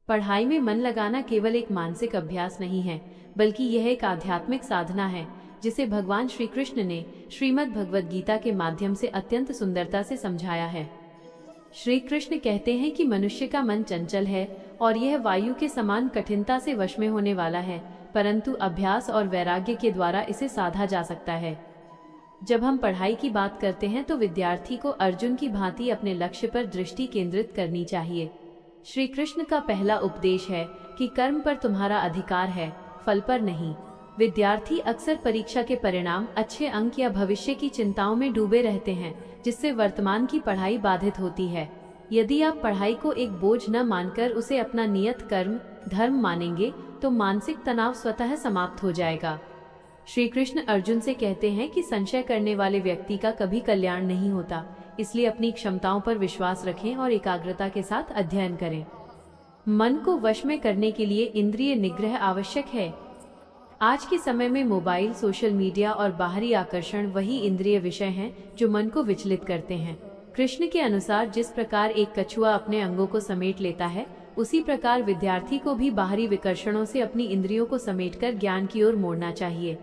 पढ़ाई में मन लगाना केवल एक मानसिक अभ्यास नहीं है, बल्कि यह एक आध्यात्मिक साधना है जिसे भगवान श्री कृष्ण ने श्रीमद् भगवद गीता के माध्यम से अत्यंत सुंदरता से समझाया है। श्री कृष्ण कहते हैं कि मनुष्य का मन चंचल है और यह वायु के समान कठिनता से वश में होने वाला है, परंतु अभ्यास और वैराग्य के द्वारा इसे साधा जा सकता है। जब हम पढ़ाई की बात करते हैं तो विद्यार्थी को अर्जुन की भांति अपने लक्ष्य पर दृष्टि केंद्रित करनी चाहिए। श्री कृष्ण का पहला उपदेश है कि कर्म पर तुम्हारा अधिकार है, फल पर नहीं। विद्यार्थी अक्सर परीक्षा के परिणाम, अच्छे अंक या भविष्य की चिंताओं में डूबे रहते हैं, जिससे वर्तमान की पढ़ाई बाधित होती है। यदि आप पढ़ाई को एक बोझ न मानकर उसे अपना नियत कर्म, धर्म मानेंगे तो मानसिक तनाव स्वतः समाप्त हो जाएगा। श्री कृष्ण अर्जुन से कहते हैं कि संशय करने वाले व्यक्ति का कभी कल्याण नहीं होता, इसलिए अपनी क्षमताओं पर विश्वास रखें और एकाग्रता के साथ अध्ययन करें। मन को वश में करने के लिए इंद्रिय निग्रह आवश्यक है। आज के समय में मोबाइल, सोशल मीडिया और बाहरी आकर्षण वही इंद्रिय विषय हैं जो मन को विचलित करते हैं। कृष्ण के अनुसार जिस प्रकार एक कछुआ अपने अंगों को समेट लेता है, उसी प्रकार विद्यार्थी को भी बाहरी विकर्षणों से अपनी इंद्रियों को समेटकर ज्ञान की ओर मोड़ना चाहिए।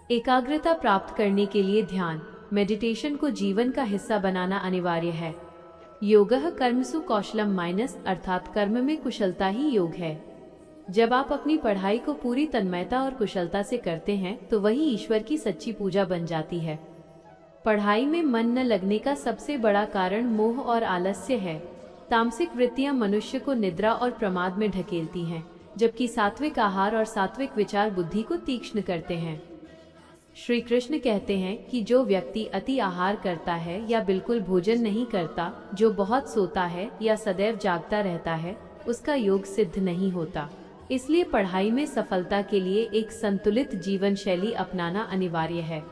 एकाग्रता प्राप्त करने के लिए ध्यान, मेडिटेशन को जीवन का हिस्सा बनाना अनिवार्य है। योगः कर्मसु कौशलम माइनस, अर्थात कर्म में कुशलता ही योग है। जब आप अपनी पढ़ाई को पूरी तन्मयता और कुशलता से करते हैं तो वही ईश्वर की सच्ची पूजा बन जाती है। पढ़ाई में मन न लगने का सबसे बड़ा कारण मोह और आलस्य है। तामसिक वृत्तियां मनुष्य को निद्रा और प्रमाद में ढकेलती हैं, जबकि सात्विक आहार और सात्विक विचार बुद्धि को तीक्ष्ण करते हैं। श्री कृष्ण कहते हैं कि जो व्यक्ति अति आहार करता है या बिल्कुल भोजन नहीं करता, जो बहुत सोता है या सदैव जागता रहता है, उसका योग सिद्ध नहीं होता। इसलिए पढ़ाई में सफलता के लिए एक संतुलित जीवन शैली अपनाना अनिवार्य है।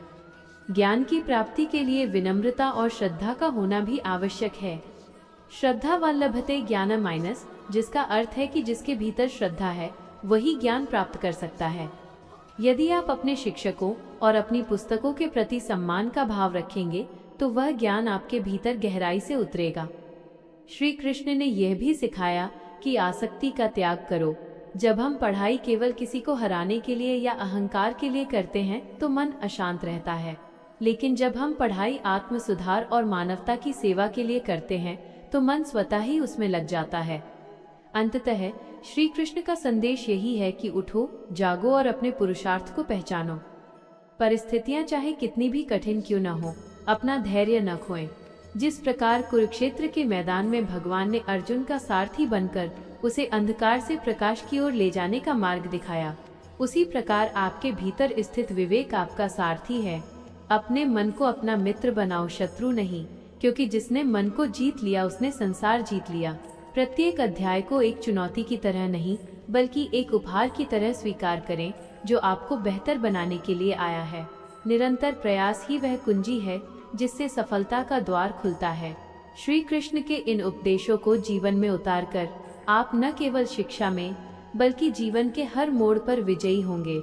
ज्ञान की प्राप्ति के लिए विनम्रता और श्रद्धा का होना भी आवश्यक है। श्रद्धा वल्लभते ज्ञानम माइनस, जिसका अर्थ है कि जिसके भीतर श्रद्धा है वही ज्ञान प्राप्त कर सकता है। यदि आप अपने शिक्षकों और अपनी पुस्तकों के प्रति सम्मान का भाव रखेंगे तो वह ज्ञान आपके भीतर गहराई से उतरेगा। श्री कृष्ण ने यह भी सिखाया कि आसक्ति का त्याग करो। जब हम पढ़ाई केवल किसी को हराने के लिए या अहंकार के लिए करते हैं तो मन अशांत रहता है, लेकिन जब हम पढ़ाई आत्म सुधार और मानवता की सेवा के लिए करते हैं तो मन स्वतः ही उसमें लग जाता है। अंततः श्री कृष्ण का संदेश यही है कि उठो, जागो और अपने पुरुषार्थ को पहचानो। परिस्थितियां चाहे कितनी भी कठिन क्यों न हो, अपना धैर्य न खोएं। जिस प्रकार कुरुक्षेत्र के मैदान में भगवान ने अर्जुन का सारथी बनकर उसे अंधकार से प्रकाश की ओर ले जाने का मार्ग दिखाया, उसी प्रकार आपके भीतर स्थित विवेक आपका सारथी है। अपने मन को अपना मित्र बनाओ, शत्रु नहीं, क्योंकि जिसने मन को जीत लिया उसने संसार जीत लिया। प्रत्येक अध्याय को एक चुनौती की तरह नहीं, बल्कि एक उपहार की तरह स्वीकार करें जो आपको बेहतर बनाने के लिए आया है। निरंतर प्रयास ही वह कुंजी है जिससे सफलता का द्वार खुलता है। श्री कृष्ण के इन उपदेशों को जीवन में उतारकर आप न केवल शिक्षा में बल्कि जीवन के हर मोड़ पर विजयी होंगे।